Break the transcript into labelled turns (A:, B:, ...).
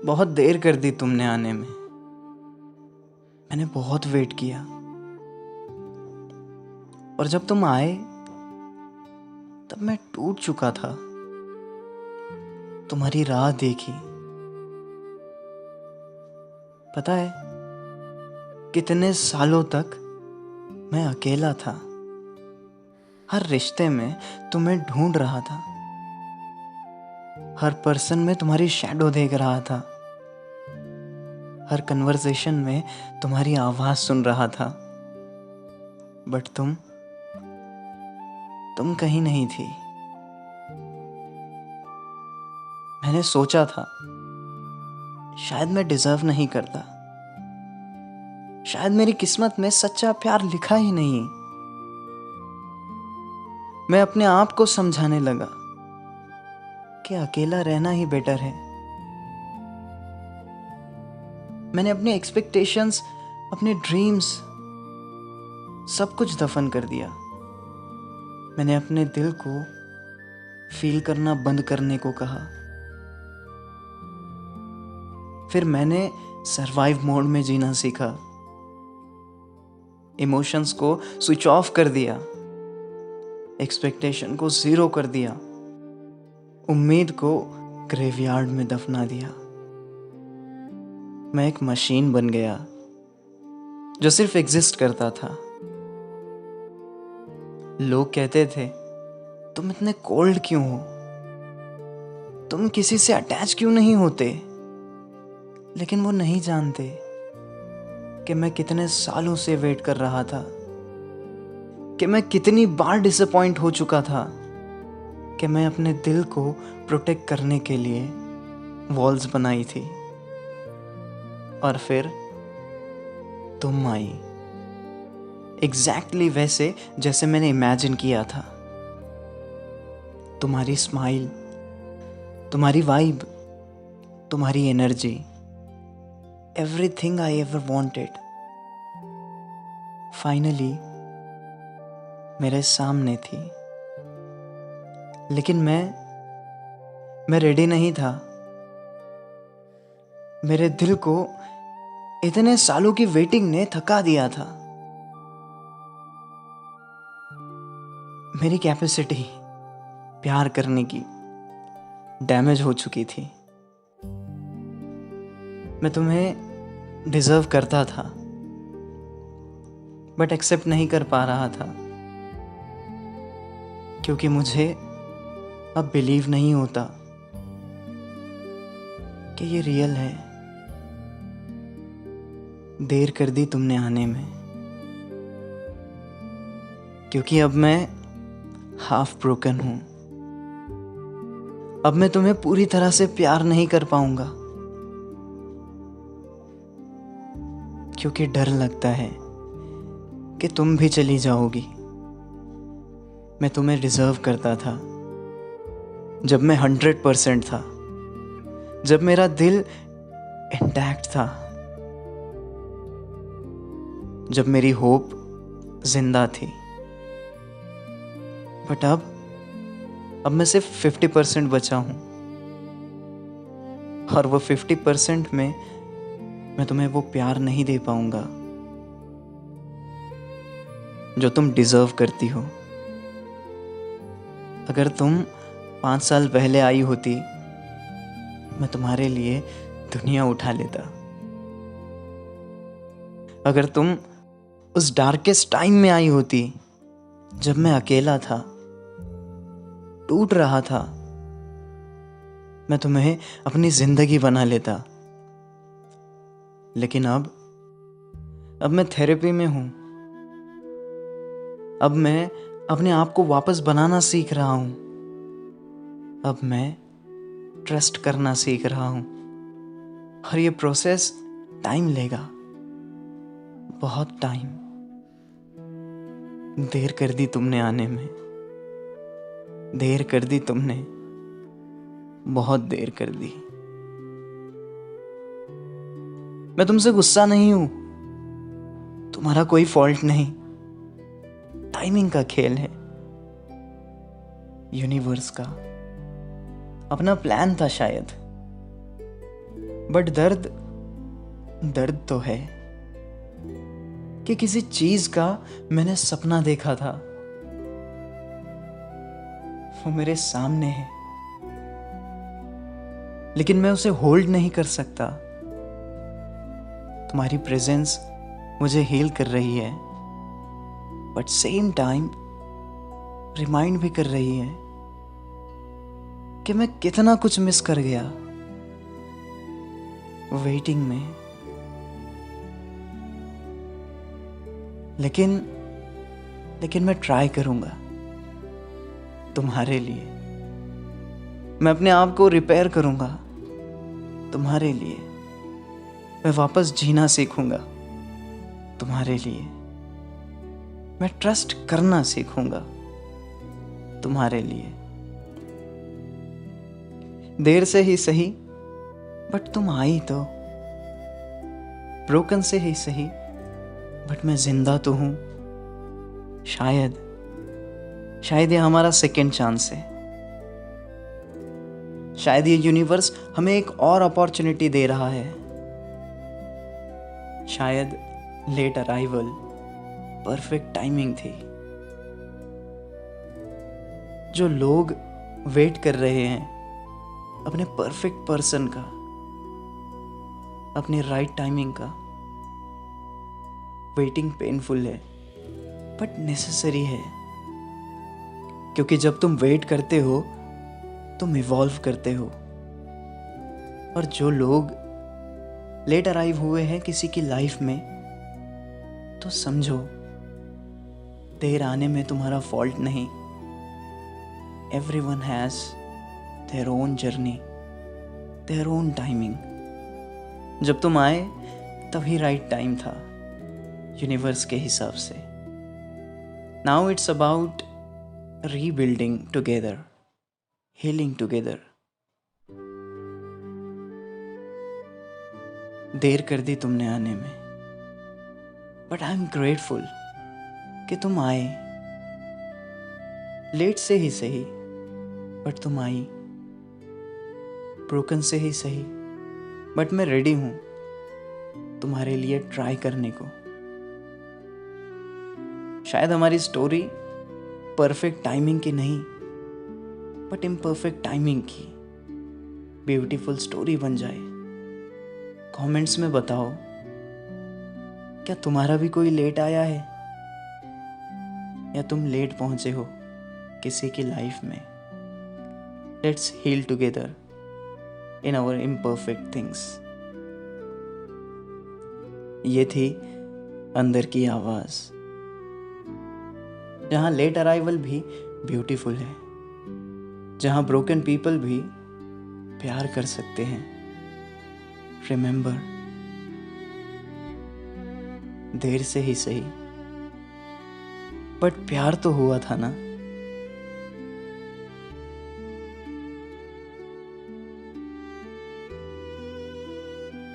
A: बहुत देर कर दी तुमने आने में। मैंने बहुत वेट किया और जब तुम आए तब मैं टूट चुका था। तुम्हारी राह देखी। पता है कितने सालों तक मैं अकेला था। हर रिश्ते में तुम्हें ढूंढ रहा था। हर पर्सन में तुम्हारी शैडो देख रहा था। हर कन्वर्सेशन में तुम्हारी आवाज सुन रहा था। बट तुम कहीं नहीं थी। मैंने सोचा था शायद मैं डिजर्व नहीं करता। शायद मेरी किस्मत में सच्चा प्यार लिखा ही नहीं। मैं अपने आप को समझाने लगा कि अकेला रहना ही बेटर है। मैंने अपनी एक्सपेक्टेशंस, अपने ड्रीम्स सब कुछ दफन कर दिया। मैंने अपने दिल को फील करना बंद करने को कहा। फिर मैंने सरवाइव मोड में जीना सीखा। इमोशंस को स्विच ऑफ कर दिया। एक्सपेक्टेशन को जीरो कर दिया। उम्मीद को ग्रेवयार्ड में दफना दिया। मैं एक मशीन बन गया जो सिर्फ एग्जिस्ट करता था। लोग कहते थे तुम इतने कोल्ड क्यों हो, तुम किसी से अटैच क्यों नहीं होते। लेकिन वो नहीं जानते कि मैं कितने सालों से वेट कर रहा था, कि मैं कितनी बार डिसअपॉइंट हो चुका था, कि मैं अपने दिल को प्रोटेक्ट करने के लिए वॉल्स बनाई थी। और फिर तुम आई, एग्जैक्टली वैसे जैसे मैंने इमेजिन किया था। तुम्हारी स्माइल, तुम्हारी वाइब, तुम्हारी energy, everything I ever wanted finally मेरे सामने थी। लेकिन मैं रेडी नहीं था। मेरे दिल को इतने सालों की वेटिंग ने थका दिया था। मेरी कैपेसिटी प्यार करने की डैमेज हो चुकी थी। मैं तुम्हें डिजर्व करता था बट एक्सेप्ट नहीं कर पा रहा था, क्योंकि मुझे अब बिलीव नहीं होता कि ये रियल है। देर कर दी तुमने आने में, क्योंकि अब मैं हाफ ब्रोकन हूं। अब मैं तुम्हें पूरी तरह से प्यार नहीं कर पाऊंगा, क्योंकि डर लगता है कि तुम भी चली जाओगी। मैं तुम्हें डिजर्व करता था जब मैं 100% था, जब मेरा दिल इंटैक्ट था, जब मेरी होप जिंदा थी। बट अब मैं सिर्फ 50% बचा हूं, और वो 50% में मैं तुम्हें वो प्यार नहीं दे पाऊंगा जो तुम डिजर्व करती हो। अगर तुम 5 साल पहले आई होती, मैं तुम्हारे लिए दुनिया उठा लेता। अगर तुम उस डार्केस्ट टाइम में आई होती, जब मैं अकेला था, टूट रहा था, मैं तुम्हें अपनी जिंदगी बना लेता। लेकिन अब मैं थेरेपी में हूं। अब मैं अपने आप को वापस बनाना सीख रहा हूं। अब मैं ट्रस्ट करना सीख रहा हूं, और ये प्रोसेस टाइम लेगा, बहुत टाइम। देर कर दी तुमने आने में, देर कर दी तुमने, बहुत देर कर दी। मैं तुमसे गुस्सा नहीं हूं, तुम्हारा कोई फॉल्ट नहीं। टाइमिंग का खेल है, यूनिवर्स का अपना प्लान था शायद। बट दर्द दर्द तो है कि किसी चीज का मैंने सपना देखा था, वो मेरे सामने है, लेकिन मैं उसे होल्ड नहीं कर सकता। तुम्हारी प्रेजेंस मुझे हील कर रही है, बट सेम टाइम रिमाइंड भी कर रही है कि मैं कितना कुछ मिस कर गया वेटिंग में। लेकिन मैं ट्राई करूंगा तुम्हारे लिए। मैं अपने आप को रिपेयर करूंगा तुम्हारे लिए। मैं वापस जीना सीखूंगा तुम्हारे लिए। मैं ट्रस्ट करना सीखूंगा तुम्हारे लिए। देर से ही सही, बट तुम आई तो। ब्रोकन से ही सही, बट मैं जिंदा तो हूं। शायद ये हमारा सेकेंड चांस है। शायद ये यूनिवर्स हमें एक और अपॉर्चुनिटी दे रहा है। शायद लेट अराइवल परफेक्ट टाइमिंग थी। जो लोग वेट कर रहे हैं अपने परफेक्ट पर्सन का, अपने राइट टाइमिंग का, वेटिंग पेनफुल है बट नेसेसरी है। क्योंकि जब तुम वेट करते हो तुम इवॉल्व करते हो। और जो लोग लेट अराइव हुए हैं किसी की लाइफ में, तो समझो देर आने में तुम्हारा फॉल्ट नहीं। Everyone has their own journey, their own timing. जब तुम आए तभी राइट टाइम था यूनिवर्स के हिसाब से। Now it's about rebuilding together, healing together. देर कर दी तुमने आने में, बट आई एम ग्रेटफुल कि तुम आए। लेट से ही सही, बट तुम आई। ब्रोकन से ही सही, बट मैं रेडी हूं तुम्हारे लिए ट्राई करने को। शायद हमारी स्टोरी परफेक्ट टाइमिंग की नहीं, बट इम्परफेक्ट टाइमिंग की ब्यूटीफुल स्टोरी बन जाए। कमेंट्स में बताओ, क्या तुम्हारा भी कोई लेट आया है, या तुम लेट पहुंचे हो किसी की लाइफ में। Let's heal together in our imperfect things. ये थी अंदर की आवाज, जहां लेट अराइवल भी ब्यूटीफुल है, जहां ब्रोकन पीपल भी प्यार कर सकते हैं। रिमेंबर, देर से ही सही, बट प्यार तो हुआ था ना।